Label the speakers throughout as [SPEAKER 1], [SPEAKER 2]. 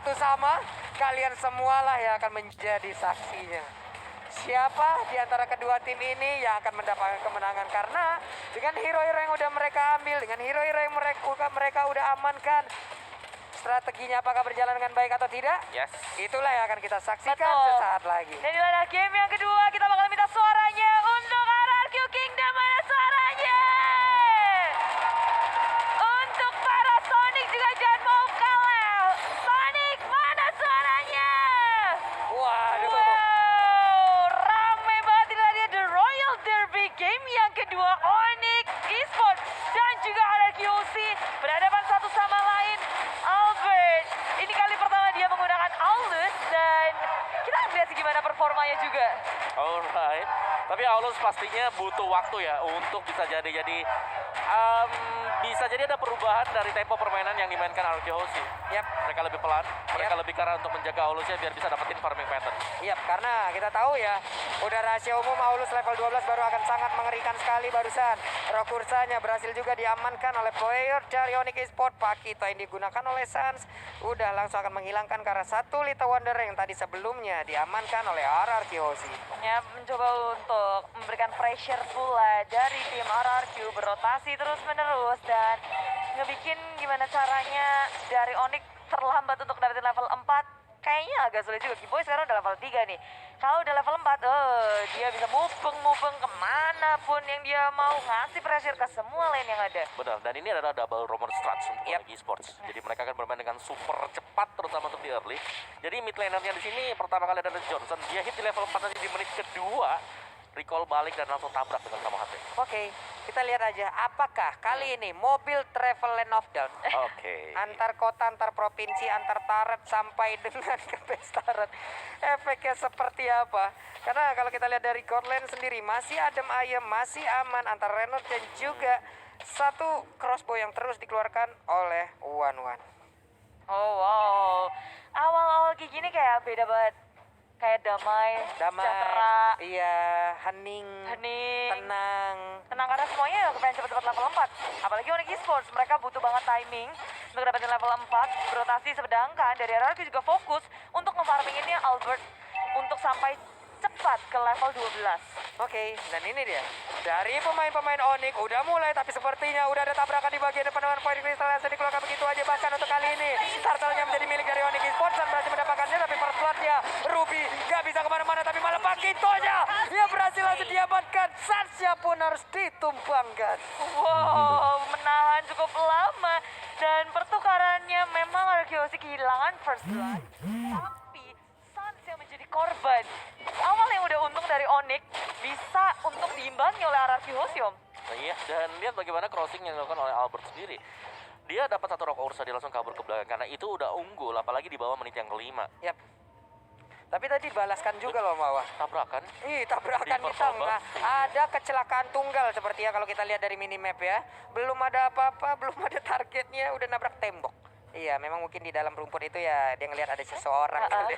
[SPEAKER 1] satu sama, kalian semualah yang akan menjadi saksinya. Siapa di antara kedua tim ini yang akan mendapatkan kemenangan? Karena dengan hero-hero yang udah mereka ambil, dengan hero-hero yang mereka udah amankan, strateginya apakah berjalan dengan baik atau tidak?
[SPEAKER 2] Yes.
[SPEAKER 1] Itulah yang akan kita saksikan
[SPEAKER 3] Betul.
[SPEAKER 1] sesaat lagi.
[SPEAKER 3] Dan inilah game yang kedua. Kita bakal minta suaranya untuk RRQ Kingdom. Mana suaranya? Untuk para Sonic juga jangan mau kalah. Sonic, mana suaranya?
[SPEAKER 1] Waduh.
[SPEAKER 3] Wow, rame banget. Inilah dia The Royal Derby game yang kedua. Onyx Esports dan juga RRQC berhadapan satu sama lain. Albert, ini kali pertama dia menggunakan Aulus dan kita lihat sih gimana performanya juga.
[SPEAKER 2] Alright. Tapi Aulus pastinya butuh waktu ya untuk bisa jadi bisa jadi ada perubahan dari tempo permainan yang dimainkan RRQC.
[SPEAKER 1] Yap.
[SPEAKER 2] Mereka lebih pelan, mereka lebih karena untuk menjaga Aulusnya biar bisa dapetin farming pattern.
[SPEAKER 1] Yap, karena kita tahu ya, udah rahasia umum Aulus level 12 baru akan sangat mengerikan sekali barusan. Rokursanya berhasil juga diamankan oleh player dari Onyx Esports. Pakito yang digunakan oleh Sans udah langsung akan menghilangkan karena satu Little Wonder yang tadi sebelumnya diamankan oleh RRQC.
[SPEAKER 3] Ya, mencoba untuk memberikan pressure pula dari tim RRQ berotasi terus menerus dan ngebikin gimana caranya dari Onyx terlambat untuk dapetin level 4. Kayaknya agak sulit juga. Kiboy sekarang udah level 3 nih. Kalau udah level 4, dia bisa mupeng kemanapun yang dia mau. Ngasih pressure ke semua lane yang ada.
[SPEAKER 2] Benar, dan ini adalah double rumor strats untuk Onyx Esports. Jadi mereka akan bermain dengan super cepat terutama untuk di early. Jadi mid lanernya di sini pertama kali ada Johnson. Dia hit di level 4 nanti di menit kedua. Recall balik dan langsung tabrak dengan Kamo HP.
[SPEAKER 1] Oke, kita lihat aja apakah kali ini mobil travel lane of down
[SPEAKER 2] Oke.
[SPEAKER 1] antar kota, antar provinsi, antar turret sampai dengan ke base turret. Efeknya seperti apa? Karena kalau kita lihat dari God Lane sendiri masih adem ayem, masih aman antara Renor dan juga satu crossbow yang terus dikeluarkan oleh One.
[SPEAKER 3] Oh wow, awal-awal kayak gini kayak beda banget. Kayak damai, sejahtera,
[SPEAKER 1] iya, hening, tenang
[SPEAKER 3] karena semuanya pengen cepet-cepet level 4. Apalagi Onyx Esports, mereka butuh banget timing untuk dapetin level 4, berotasi. Sedangkan dari RRQ juga fokus untuk nge-farminginnya Albert untuk sampai cepat ke level 12.
[SPEAKER 1] Oke, dan ini dia. Dari pemain-pemain Onyx udah mulai, tapi sepertinya udah ada tabrakan di bagian depan dengan poin kristal yang dikeluarkan begitu aja. Bahkan untuk kali ini, turtle-nya menjadi milik dari Onyx Esports dan berhasil mendapatkannya, tapi first blood-nya Ruby gak bisa kemana-mana, tapi malah Pakito-nya dia berhasil langsung diamankan. Sansnya pun harus ditumbangkan.
[SPEAKER 3] Wow, menahan cukup lama dan pertukarannya memang RRQ kehilangan first blood, tapi Sans yang menjadi korban. Awal yang udah untung dari Onyx bisa untuk diimbangi oleh RRQ Hosium.
[SPEAKER 2] Nah, iya, dan lihat bagaimana crossing yang dilakukan oleh Albert sendiri. Dia dapat satu rock ursa, dia langsung kabur ke belakang karena itu udah unggul, apalagi di bawah menit yang kelima.
[SPEAKER 1] Yap. Tapi tadi balaskan juga loh bawah.
[SPEAKER 2] Tabrakan.
[SPEAKER 1] Tabrakan di tengah. Ada kecelakaan tunggal seperti ya kalau kita lihat dari minimap ya. Belum ada apa-apa, belum ada targetnya, udah nabrak tembok. Iya, memang mungkin di dalam rumput itu ya dia ngelihat ada seseorang kali.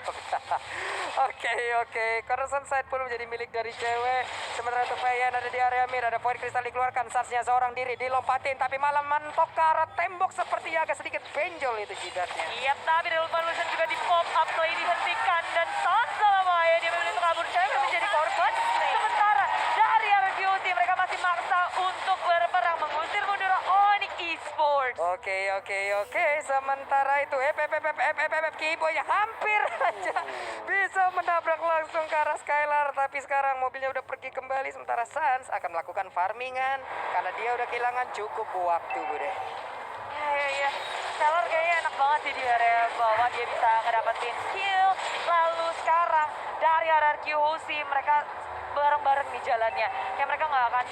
[SPEAKER 1] Oke. Coruscant side pun menjadi milik dari cewek. Sementara untuk Fayan ada di area mid, ada poin kristal dikeluarkan. Sarsnya seorang diri dilompatin, tapi malah mentok ke arah tembok seperti agak sedikit benjol itu jidatnya.
[SPEAKER 3] Iya, tapi dari Lucian juga di pop up play dihentikan dan Sans sama Maya dia memilih untuk kabur cewek menjadi korban. Sementara dari RRQ mereka masih maksa untuk berperang mengusir mundur Onyx Esports.
[SPEAKER 1] Oke. Sementara itu Kiboy hampir aja bisa menabrak langsung ke arah Skylar, tapi sekarang mobilnya udah pergi kembali. Sementara Sans akan melakukan farmingan karena dia udah kehilangan cukup waktu, Bude.
[SPEAKER 3] Iya. Skylar kayaknya enak banget sih di area bawah, dia bisa ngedapetin kill. Lalu sekarang dari RRQ Hoshi mereka bareng-bareng nih jalannya. Kayak mereka nggak akan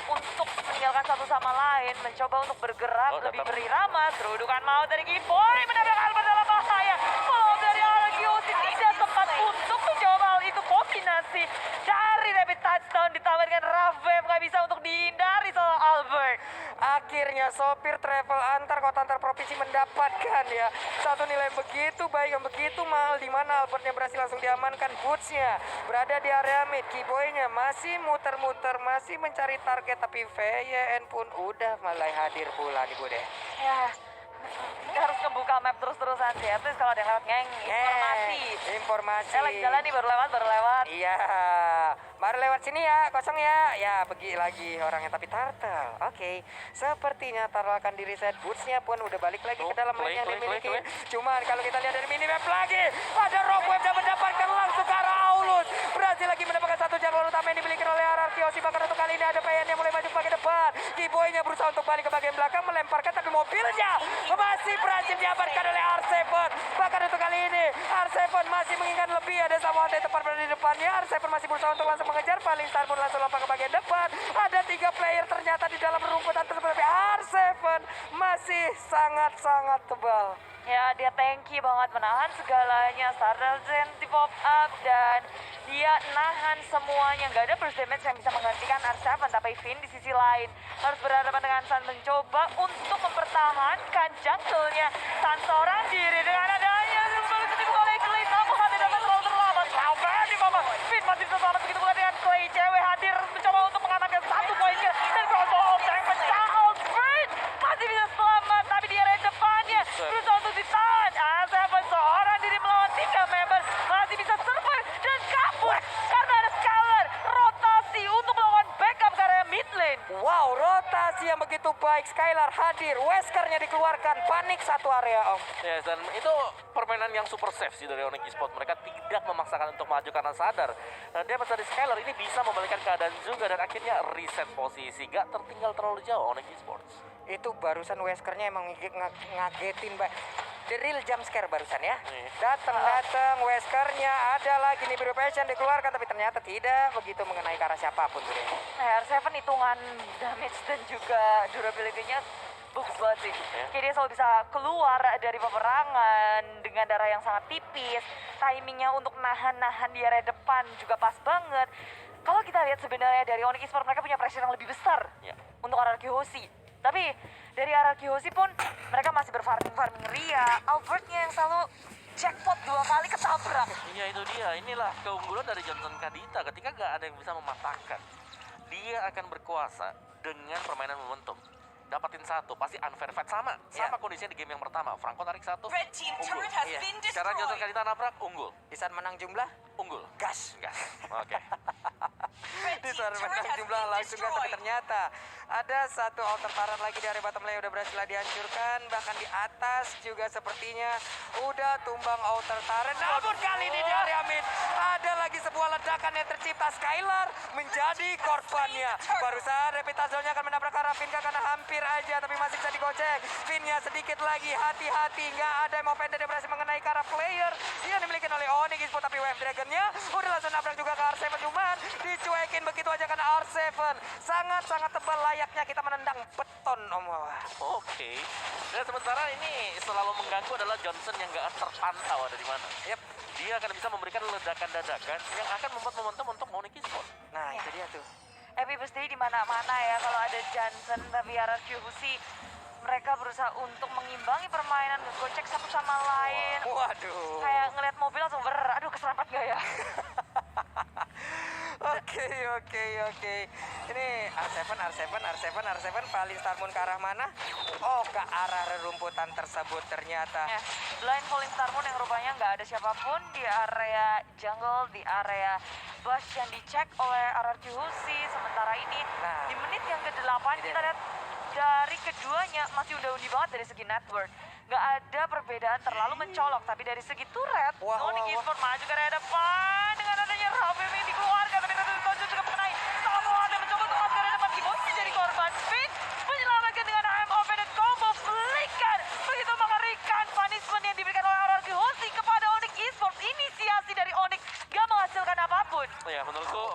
[SPEAKER 3] untuk meninggalkan satu sama lain, mencoba untuk bergerak lebih berirama. Kerudukan maut dari Kiboy menabrak Albert dalam bahaya. Follow dari RRQ tidak sempat untuk menjawab hal itu. Kombinasi dari rapid touchdown ditambah dengan Ravem nggak bisa untuk dihindari soal Albert.
[SPEAKER 1] Akhirnya sopir travel antar kota antar provinsi mendapatkan ya satu nilai begitu baik yang begitu mahal, di mana Albertnya berhasil langsung diamankan. Bootsnya berada di area mid, Kiboynya masih muter-muter masih mencari target, tapi VYN pun udah mulai hadir pula nih, Bude.
[SPEAKER 3] Ya, harus ngebuka map terus-terusan sih. At least kalau ada yang lewat ngeng, informasi.
[SPEAKER 1] Informasi.
[SPEAKER 3] Saya lagi jalan nih, baru lewat.
[SPEAKER 1] Iya, baru lewat sini ya, kosong ya. Ya, pergi lagi orangnya tapi turtle. Oke, sepertinya turtle akan di reset. Bootsnya pun udah balik lagi ke dalam lane yang dimiliki. Cuman kalau kita lihat dari minimap lagi, ada rock web dan mendapatkan langsung ke arah Aulus. Berhasil lagi mendapatkan satu jalur utama yang dimiliki oleh Ararkiosi. Bahkan untuk kali ini ada PN yang mulai maju ke bagian depan. Kiboy-nya berusaha untuk balik ke bagian belakang, melemparkan tapi mobilnya masih berhasil diamankan oleh R7. Bahkan untuk kali ini R7 masih menginginkan lebih. Ada Samoante tepat berada di depannya. R7 masih berusaha untuk langsung mengejar. Paling Star pun langsung lompat ke bagian depan. Ada 3 player ternyata di dalam rumputan tersebut. Tapi R7 masih sangat-sangat tebal.
[SPEAKER 3] Ya, dia tanky banget, menahan segalanya. Stardust di pop up dan dia nahan semuanya. Gak ada burst damage yang bisa menggantikan R7, tapi Finn di sisi lain harus berhadapan dengan San, mencoba untuk mempertahankan jungle-nya. San seorang diri dengan adanya kembali ketipu oleh Clay, namun hati dapat terlalu terlambat. Sampai di bawah, Finn masih bisa selamat begitu pula dengan Clay. Cewek hadir mencoba untuk mengamankan 1 poinnya dan cross tank pecah. Finn masih bisa selamat, tapi di area depannya berusaha untuk ditahan. R7 seorang diri melawan 3 member masih bisa survive dan kabur karena ada Scalar rotasi untuk melawan backup ke area mid lane.
[SPEAKER 1] Wow, rotasi yang begitu baik. Skylar hadir, Weskernya dikeluarkan, panik satu area om.
[SPEAKER 2] Ya, dan itu permainan yang super safe sih dari Onyx Esports. Mereka tidak memaksakan untuk maju karena sadar dia pas dari Skylar ini bisa membalikan keadaan juga dan akhirnya reset posisi. Gak tertinggal terlalu jauh Onyx Esports.
[SPEAKER 1] Itu barusan Weskernya emang ngagetin mbak. The real jump scare barusan ya. Datang Weskernya, ada lagi nih Biru Passion dikeluarkan tapi ternyata tidak begitu mengenai ke arah siapapun tuh deh.
[SPEAKER 3] R7 hitungan damage dan juga durability-nya bagus banget sih. Kayak dia selalu bisa keluar dari peperangan dengan darah yang sangat tipis. Timingnya untuk nahan-nahan di area depan juga pas banget. Kalau kita lihat sebenarnya dari Onyx Esports, mereka punya pressure yang lebih besar untuk RRQ Hoshi. Tapi dari RRQ Hoshi pun mereka masih berfarming ria. Albertnya yang selalu jackpot 2 kali ketabrak.
[SPEAKER 2] Iya itu dia, inilah keunggulan dari Johnson Kadita ketika gak ada yang bisa mematahkan. Dia akan berkuasa dengan permainan momentum. Dapatin 1, pasti unfair fight sama kondisinya di game yang pertama. Franco tarik 1, unggul. Sekarang Johnson Kadita nabrak, unggul.
[SPEAKER 1] Di saat menang jumlah,
[SPEAKER 2] Unggul.
[SPEAKER 1] gas.
[SPEAKER 2] Oke.
[SPEAKER 1] Di saat menang jumlah langsung gas, tapi ternyata ada satu outer turret lagi dari bottom lane udah berhasil dihancurkan. Bahkan di atas juga sepertinya udah tumbang outer turret. Namun kali ini di area mid ada lagi sebuah ledakan yang tercipta. Skylar menjadi korbannya. Barusan Repitazelnya akan menabrak arah Finka karena hampir aja tapi masih bisa digocek. Finnya sedikit lagi, hati-hati, nggak ada yang mau pendek yang berhasil mengenai ke arah player yang dimiliki oleh Onyx Esports. Tapi Wave Dragonnya udah langsung nabrak juga ke R7, cuman dicuekin begitu aja karena R7 sangat-sangat tebal, layaknya kita menendang beton om.
[SPEAKER 2] Oke. Dan sementara ini selalu mengganggu adalah Johnson yang gak terpantau ada di mana.
[SPEAKER 1] Yep.
[SPEAKER 2] Dia akan bisa memberikan ledakan dadakan yang akan membuat momentum untuk Onyx Esports.
[SPEAKER 1] Nah itu dia tuh.
[SPEAKER 3] Happy birthday di mana-mana ya kalau ada Johnson, tapi RRQ Hoshi mereka berusaha untuk mengimbangi permainan, ngegocek satu sama lain.
[SPEAKER 1] Waduh.
[SPEAKER 3] Kayak ngeliat mobil langsung aduh keserempet gak ya?
[SPEAKER 1] Oke. Ini R7 paling Starmoon ke arah mana? Oh, ke arah rerumputan tersebut ternyata.
[SPEAKER 3] Ya, blind falling Starmoon yang rupanya nggak ada siapapun di area jungle, di area bush yang dicek oleh RRQ Hoshi. Sementara ini di menit yang ke-8 kita lihat dari keduanya masih udah-undi banget dari segi network. Nggak ada perbedaan terlalu mencolok, tapi dari segi turret, Onyx Esports maju ke area depan dengan adanya Raven yang dikeluarkan, tapi Raven Tonjon juga mengenai. Samoa yang mencoba untuk masuk ke area depan, Kiboy menjadi korban. Finn menyelamatkan dengan AMOV dan combo flicker. Begitu mengerikan punishment yang diberikan oleh RRQ Hoshi kepada Onyx Esports. Inisiasi dari Onyx gak menghasilkan apapun.
[SPEAKER 2] Ya, menurutku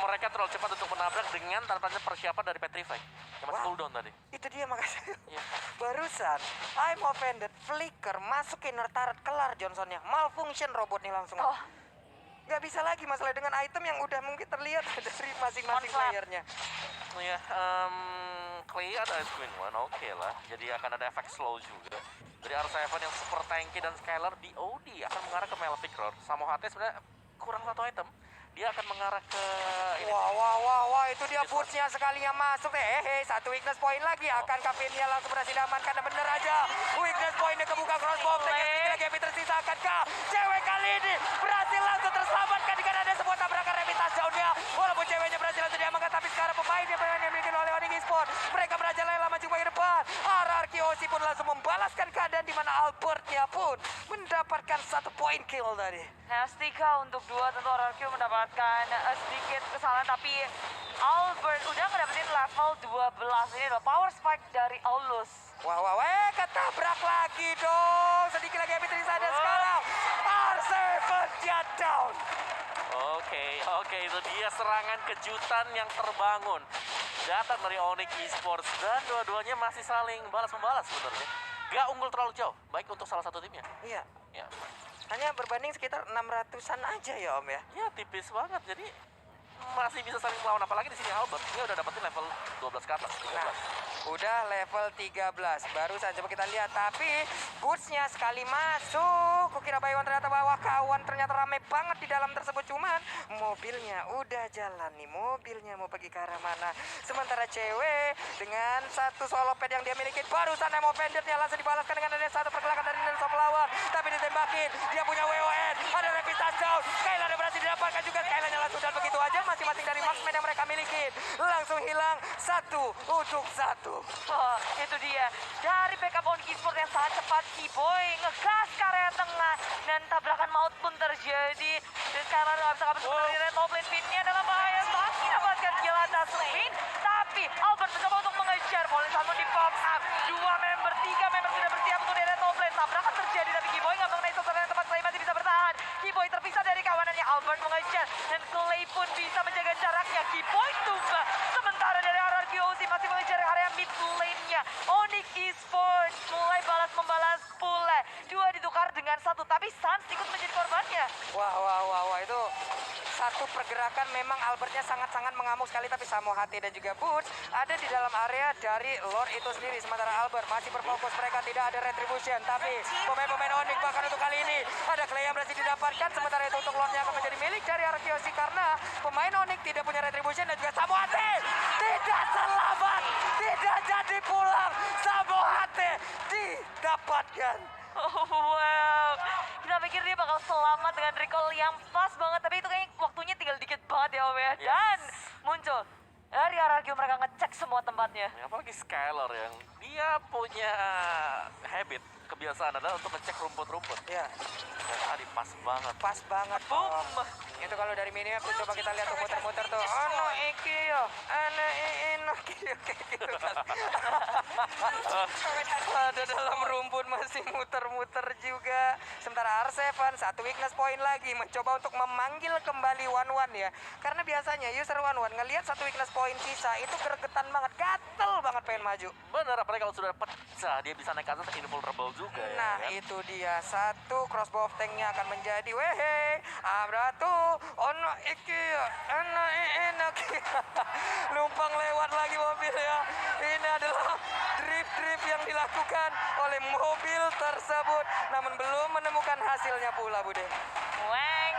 [SPEAKER 2] mereka terlalu cepat untuk menabrak dengan tanpa persiapan dari Petrify yang masih cooldown tadi.
[SPEAKER 1] Itu dia makanya.
[SPEAKER 2] Iya.
[SPEAKER 1] Barusan I'm offended, flicker, masuk inner turret, kelar Johnsonnya. Malfunction robotnya langsung. Nggak bisa lagi masalah dengan item yang udah mungkin terlihat dari masing-masing playernya.
[SPEAKER 2] Ya, Clay ada Ice Queen One, oke lah. Jadi akan ada efek slow juga. Dari R7 yang super tanky dan Skylar di OD akan mengarah ke Melvic Roar. Samohate sebenarnya kurang 1 item. dia akan mengarah ke ini.
[SPEAKER 1] Wah, itu dia bootsnya sekalinya masuk deh. Satu weakness point lagi. Akankah pinnya langsung berhasil diamankan? Dan bener aja, weakness pointnya kebuka crossbow. Tinggal Gaby tersisa. Akankah cewek kali ini berhasil langsung terselamatkan dengan ada sebuah tabrakan rapid touchdown-nya? Walaupun ceweknya berhasil langsung diamankan, tapi sekarang pemain yang dimiliki oleh Onyx Esports, mereka merajalela maju ke depan. RRQ Osi pun langsung membalaskan keadaan di mana Albertnya pun mendapatkan 1 poin kill tadi.
[SPEAKER 3] Hestika untuk 2, tentu RRQ mendapatkan sedikit kesalahan, tapi Albert udah ngedapetin level 12. Ini adalah power spike dari Aulus.
[SPEAKER 1] Wah, ketabrak lagi dong. Sedikit lagi Habib Risa dan sekarang R7 dia down.
[SPEAKER 2] Oke, itu dia serangan kejutan yang terbangun. Datang dari Onyx Esports dan dua-duanya masih saling balas-membalas sebenarnya. Gak unggul terlalu jauh, baik untuk salah satu timnya.
[SPEAKER 1] Iya,
[SPEAKER 2] Ya,
[SPEAKER 1] hanya berbanding sekitar 600-an aja ya Om ya.
[SPEAKER 2] ya tipis banget. Jadi masih bisa saling melawan, apalagi di sini Albert dia udah dapetin level 12 ke atas. 13.
[SPEAKER 1] Nah, udah level 13. Baru saja coba kita lihat, tapi bootsnya sekali masuk. Kukira Baywan ternyata bawa kawan, ternyata rame banget di dalam tersebut. Cuman mobilnya udah jalan nih, mobilnya mau pergi ke arah mana. Sementara cewek dengan satu solo pad yang dia miliki, barusan emo banditnya langsung dibalaskan dengan ada satu pergerakan dari Nelson lawan. Tapi ditembakin, dia punya WON, ada rapid touchdown. Skylar berhasil didapatkan juga, Skylarnya langsung dan begitu aja. Masing-masing dari marksman yang mereka miliki langsung hilang 1-1.
[SPEAKER 3] Oh, itu dia. Dari backup Onyx Esports yang sangat cepat, Keyboy ngegas ke area tengah dan tabrakan maut pun terjadi. Dan sekarang nggak bisa kabur dari red top lane. Pinnya dalam bahaya, masih dapatkan kill atas lane. Tapi Albert mencoba untuk mengejar. Boleh satu di pop up. 2 member, 3 member sudah bersiap untuk di red top lane. Tabrakan terjadi, tapi Keyboy nggak mengenai sasaran yang tepat. Clay masih bisa bertahan. Keyboy terpisah dari kawanannya. Albert mengejar dan Clay pun bisa menjaga jaraknya. Keyboy tumbang. Sementara dari RRQ Osi masih mengejar area mid lane-nya. Onyx Esports mulai balas-membalas pula. 2 ditukar dengan 1, tapi Sans ikut menjadi korbannya.
[SPEAKER 1] Wah, itu satu pergerakan memang Albertnya sangat-sangat mengamuk sekali, tapi Samo HT dan juga Boots ada di dalam area dari Lord itu sendiri. Sementara Albert masih berfokus, mereka tidak ada retribution, tapi pemain-pemain Onyx bahkan untuk kali ini ada Clay yang berhasil didapatkan. Sementara itu untuk Lordnya akan menjadi milik dari Arkiosi karena pemain Onyx tidak punya retribution dan juga Samo HT tidak selamat, tidak jadi pulang. Samo HT didapatkan.
[SPEAKER 3] Oh, wow. Kita pikir dia bakal selamat dengan recall yang pas banget, tapi itu kayaknya waktunya tinggal dikit banget ya Om ya. Dan muncul dari RRQ mereka ngecek semua tempatnya.
[SPEAKER 2] Ya, apalagi Skylar yang dia punya habit, kebiasaan adalah untuk ngecek rumput-rumput.
[SPEAKER 1] Ya,
[SPEAKER 2] Dan tadi pas banget.
[SPEAKER 1] pas banget.
[SPEAKER 3] Boom.
[SPEAKER 1] Itu kalau dari minimap tuh coba kita lihat tuh muter-muter tuh. Ono iki yo, ana eno gitu kan. Ada dalam rumput masih muter-muter juga. Sementara R7 satu weakness point lagi mencoba untuk memanggil kembali One ya. Karena biasanya user One ngelihat satu weakness point sisa itu gregetan banget, gatel banget pengen maju.
[SPEAKER 2] Bener, apalagi kalau sudah pecah dia bisa naik ke atas invulnerable juga ya.
[SPEAKER 1] Nah,
[SPEAKER 2] kan?
[SPEAKER 1] itu dia satu crossbow of tanknya akan menjadi wehe abratu ono iki ana enak numpang lewat lagi mobil ya. Ini adalah drift yang dilakukan oleh mobil tersebut, namun belum menemukan hasilnya pula Bude.
[SPEAKER 3] Weng,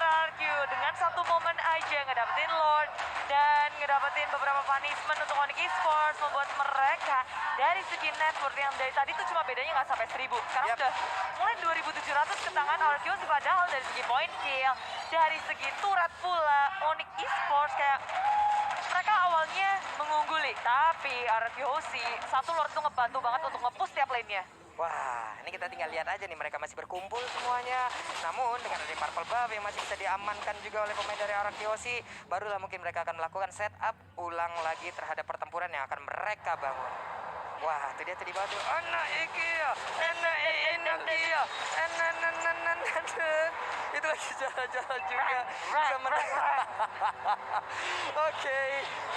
[SPEAKER 3] RRQ dengan satu momen aja ngedapetin Lord dan ngedapetin beberapa punishment untuk Onyx Esports, membuat mereka dari segi network yang dari tadi tuh cuma bedanya nggak sampai 1000. Sekarang
[SPEAKER 1] Yap.
[SPEAKER 3] udah mulai 2700 ke tangan RRQ, padahal dari segi point kill, dari segi turret pula Onyx Esports kayak mereka awalnya mengungguli, tapi RRQ Hoshi satu Lord tuh ngebantu banget untuk nge-push tiap lane-nya.
[SPEAKER 1] Wah, ini kita tinggal lihat aja nih, mereka masih berkumpul semuanya. Namun dengan ada Purple Buff yang masih bisa diamankan juga oleh pemain dari Arakiosi, barulah mungkin mereka akan melakukan setup ulang lagi terhadap pertempuran yang akan mereka bangun. Wah, itu dia tadi batu. Anak iki ya, anak iya, itu lagi jalan-jalan juga. Oke,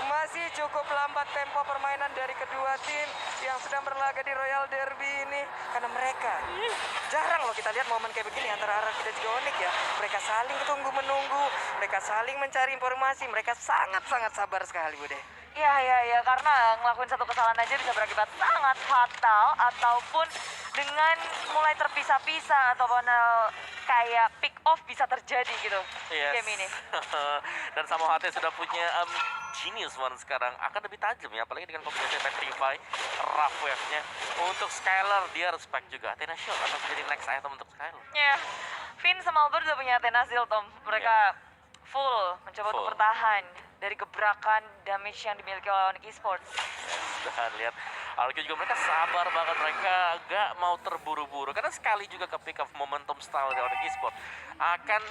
[SPEAKER 1] masih cukup lambat tempo permainan dari kedua tim yang sedang berlaga di Royal Derby ini. Karena mereka jarang loh kita lihat momen kayak begini antara Araki dan juga Onyx ya. Mereka saling tunggu-menunggu, mereka saling mencari informasi, mereka sangat-sangat sabar sekali Bude.
[SPEAKER 3] Ya, karena ngelakuin satu kesalahan aja bisa berakibat sangat fatal ataupun dengan mulai terpisah-pisah ataupun kayak pick off bisa terjadi gitu
[SPEAKER 2] Yes.
[SPEAKER 3] game ini.
[SPEAKER 2] Dan sama HT sudah punya Genius One sekarang akan lebih tajam ya, apalagi dengan kombinasi Petrify, Rough Wave-nya. Untuk Skylar dia respect juga, Athena Shield akan menjadi next item untuk Skylar.
[SPEAKER 3] Ya, Finn sama Albert udah punya Athena Shield, Tom. Mereka full mencoba untuk
[SPEAKER 2] Full.
[SPEAKER 3] bertahan dari gebrakan damage yang dimiliki oleh Onyx Esports.
[SPEAKER 2] Dan lihat RQ juga mereka sabar banget, mereka gak mau terburu-buru karena sekali juga ke pick up momentum style dari Onyx Esports akan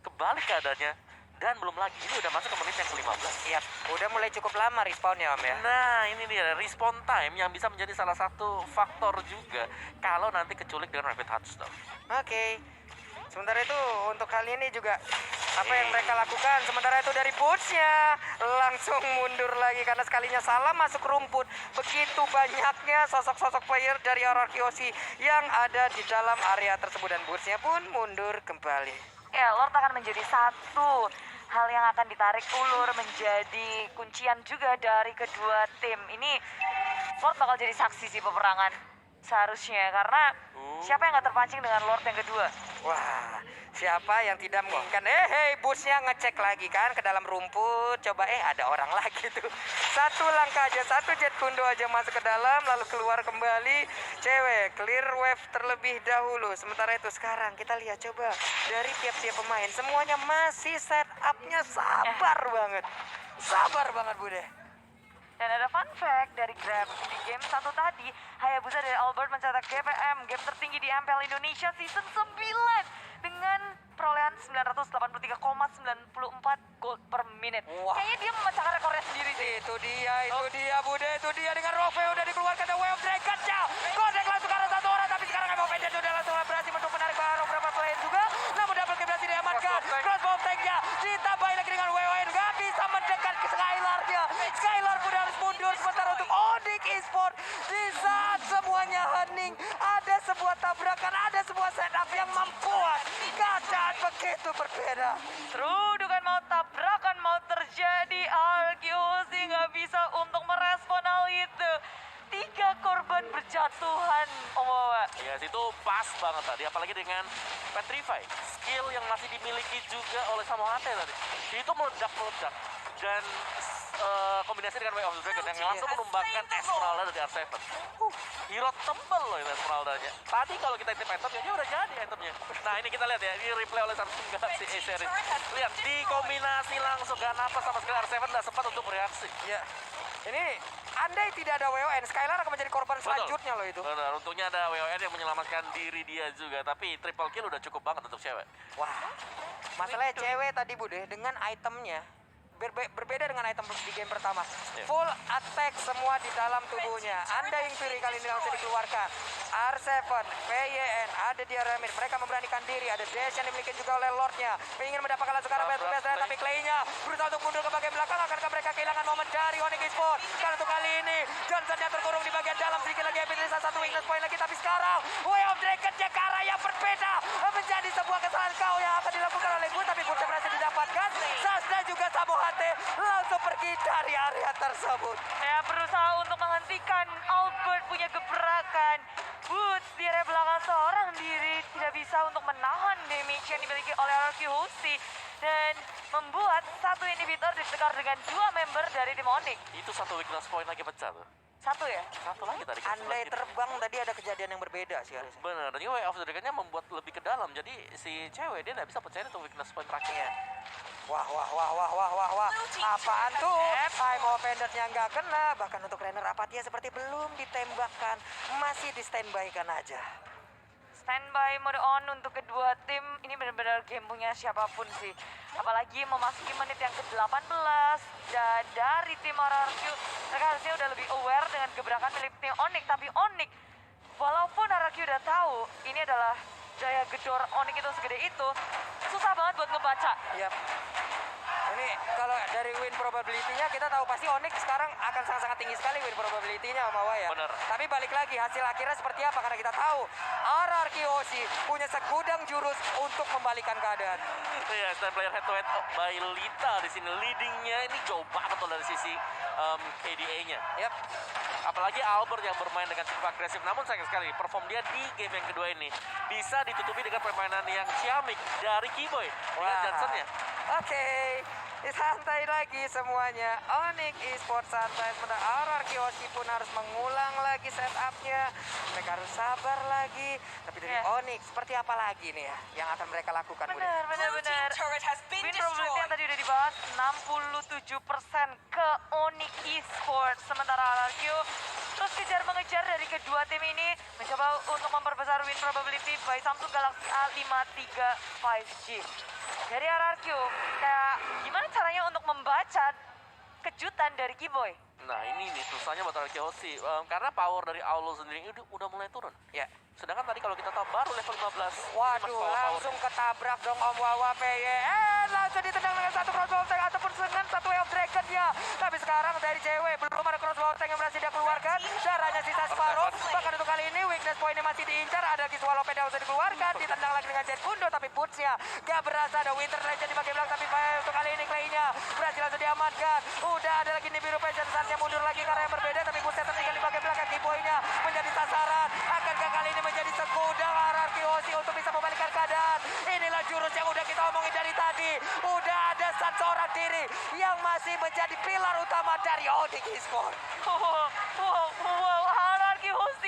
[SPEAKER 2] kebalik keadaannya. Dan belum lagi, ini udah masuk ke menit yang ke-15.
[SPEAKER 1] Iya, udah mulai cukup lama respawnnya Om ya.
[SPEAKER 2] Nah, ini dia respawn time yang bisa menjadi salah satu faktor juga kalau nanti keculik dengan rapid touchdown.
[SPEAKER 1] Oke. Sementara itu untuk kali ini juga apa yang mereka lakukan, sementara itu dari Boots-nya langsung mundur lagi karena sekalinya salah masuk rumput. Begitu banyaknya sosok-sosok player dari RRQOC yang ada di dalam area tersebut dan Boots-nya pun mundur kembali.
[SPEAKER 3] Ya, Lord akan menjadi satu hal yang akan ditarik ulur menjadi kuncian juga dari kedua tim. Ini Lord bakal jadi saksi sih peperangan seharusnya karena siapa yang nggak terpancing dengan Lord yang kedua?
[SPEAKER 1] Wah, siapa yang tidak menginginkan? Hei, Boots-nya ngecek lagi kan ke dalam rumput. Coba ada orang lagi tuh. Satu langkah aja, satu jet kundo aja masuk ke dalam lalu keluar kembali. Cewek clear wave terlebih dahulu. Sementara itu sekarang kita lihat coba dari tiap-tiap pemain semuanya masih setup-nya sabar banget. Sabar banget Bude.
[SPEAKER 3] Dan ada fun fact dari Grab di game satu tadi, Hayabusa dari Albert mencetak GPM, game tertinggi di MPL Indonesia season 9 dengan perolehan 983,94 gold per menit.
[SPEAKER 1] Wah.
[SPEAKER 3] Kayaknya dia memecahkan rekornya sendiri sih.
[SPEAKER 1] Itu dia Bude, itu dia dengan Rove udah dikeluarkan the Way of Dragon-nya. Godek langsung ke arah satu orang tapi sekarang Emo Pendant udah langsung berhasil untuk menarik beberapa player juga. Namun double kill berhasil diamankan. Crossbow tank-nya ditambahin lagi dengan WON, gak bisa mendekat ke Skylar-nya. Skylar pun harus mundur sementara untuk Onyx Esports di saat semuanya hening. Ada sebuah tabrakan, ada sebuah setup yang membuat keadaan begitu berbeda.
[SPEAKER 3] Serudukan mau tabrakan mau terjadi, RQC nggak bisa untuk merespon hal itu. 3 korban berjatuhan,
[SPEAKER 2] Ya, itu pas banget tadi, apalagi dengan Petrify, skill yang masih dimiliki juga oleh Samohate tadi. Itu meledak-meledak dan kombinasi dengan Way of the Dragon yang langsung menumbangkan Esmeralda dari R7. Hero tebel loh itu Esmeraldanya. Tadi kalau kita tip itemnya, dia udah jadi itemnya. Nah, ini kita lihat ya, ini replay oleh Samsung Galaxy A-Series. Lihat, dikombinasi langsung, gak napas sama sekali R7 gak sempat untuk bereaksi.
[SPEAKER 1] Ya, ini andai tidak ada WON, Skylar akan menjadi korban selanjutnya loh itu.
[SPEAKER 2] Benar, untungnya ada WON yang menyelamatkan diri dia juga, tapi triple kill udah cukup banget untuk cewek.
[SPEAKER 1] Wah, masalahnya cewek tadi Bude dengan itemnya berbeda dengan item di game pertama. Full attack semua di dalam tubuhnya. Anda yang pilih kali ini langsung dikeluarkan. R7, PYN, ada di area mid. Mereka memberanikan diri. Ada dash yang dimiliki juga oleh Lordnya. Ingin mendapatkan langsung arah best tapi Clay-nya berusaha untuk mundur ke bagian belakang. Akankah mereka kehilangan momen dari Onyx Esports? Karena untuk kali ini Johnson-nya terkurung di bagian dalam. Sedikit lagi Epitrisa satu weakness point lagi. Tapi sekarang Way of Dragon-nya ke arah yang berbeda. Menjadi sebuah kesalahan kau yang akan dilakukan oleh Gue. Tapi Gue berhasil didapatkan. Sasda juga Samohate langsung pergi dari area tersebut.
[SPEAKER 3] Ya, berusaha untuk menghentikan Albert punya gebrakan. Boots di area belakang seorang diri tidak bisa untuk menahan damage yang dimiliki oleh RQHC dan membuat satu inhibitor ditekar dengan 2 member dari tim Onyx.
[SPEAKER 2] Itu satu weakness point lagi pecah tuh.
[SPEAKER 3] Satu ya?
[SPEAKER 2] Satu lagi tadi.
[SPEAKER 1] Andai terbang tadi ada kejadian yang berbeda sih harusnya.
[SPEAKER 2] Bener, dan juga Way of the Dragon-nya membuat lebih ke dalam. Jadi si cewek dia nggak bisa percaya itu weakness point terakhirnya.
[SPEAKER 1] Wah. Apaan tuh? Imo Pendant-nya nggak kena. Bahkan untuk Renner Apatia seperti belum ditembakkan. Masih di standby-kan aja.
[SPEAKER 3] Standby mode on untuk kedua tim. Ini benar-benar game punya siapapun sih. Apalagi memasuki menit yang ke-18 dan dari tim RRQ mereka harusnya udah lebih aware dengan gebrakan milik tim Onyx. Tapi Onyx, walaupun RRQ udah tahu ini adalah daya gedor Onyx itu segede itu, susah banget buat ngebaca.
[SPEAKER 1] Yap. Ini kalau dari win probability-nya kita tahu pasti Onyx sekarang akan sangat-sangat tinggi sekali win probability-nya sama ya.
[SPEAKER 2] Bener.
[SPEAKER 1] Tapi balik lagi hasil akhirnya seperti apa karena kita tahu RRQ Hoshi punya segudang jurus untuk membalikan keadaan.
[SPEAKER 2] Iya, stand player head to head by Lita di sini leadingnya ini jauh banget loh dari sisi KDA-nya.
[SPEAKER 1] Yap.
[SPEAKER 2] Apalagi Albert yang bermain dengan cukup agresif. Namun sayang sekali perform dia di game yang kedua ini bisa ditutupi dengan permainan yang ciamik dari Keyboy dengan Johnson-nya.
[SPEAKER 1] Oke, santai lagi semuanya. Onyx Esports santai. Sementara RRQ Hoshi pun harus mengulang lagi setup-nya. Mereka harus sabar lagi. Tapi dari
[SPEAKER 3] Ya.
[SPEAKER 1] Onyx seperti apa lagi nih ya yang akan mereka lakukan? Budi?
[SPEAKER 3] Benar. Win probability yang tadi udah dibahas 67% ke Onyx Esports. Sementara RRQ terus kejar-mengejar dari kedua tim ini mencoba untuk memperbesar win probability by Samsung Galaxy A53 5G. Dari RRQ, kayak gimana caranya untuk membaca kejutan dari Keyboy?
[SPEAKER 2] Nah ini nih susahnya buat RRQ Hoshi. Karena power dari Aulo sendiri udah mulai turun.
[SPEAKER 1] Ya.
[SPEAKER 2] Sedangkan tadi kalau kita tahu baru level 15. Ini masih
[SPEAKER 1] Waduh,
[SPEAKER 2] power-power.
[SPEAKER 1] langsung ketabrak dong Om Wawa PY. Langsung ditendang dengan satu crossbow tank ataupun dengan satu Way of Dragon-nya. Tapi sekarang dari cewek belum ada crossbow tank yang berhasil dia keluarkan. Darahnya sisa separuh. Bahkan untuk kali ini weakness point-nya masih diincar. Ada Kiswalo Peda usah dikeluarkan. Ditendang lagi dengan Jet Kundo. Tapi boots-nya gak berasa. Ada Winter Legend di bagian belakang. Tapi untuk kali ini Clay-nya berhasil langsung diamankan. Udah ada lagi nih biru passion. Saatnya mundur lagi karena yang berbeda. Tapi Buset tertinggal di bagian belakang. Keyboy-nya menjadi sasaran. Akankah kali ini menjadi segudang RRQ Hoshi untuk bisa membalikkan keadaan? Inilah jurus yang udah kita omongin dari tadi. Udah ada seorang diri yang masih menjadi pilar utama dari Onyx Esports.
[SPEAKER 3] Wow, RRQ Hoshi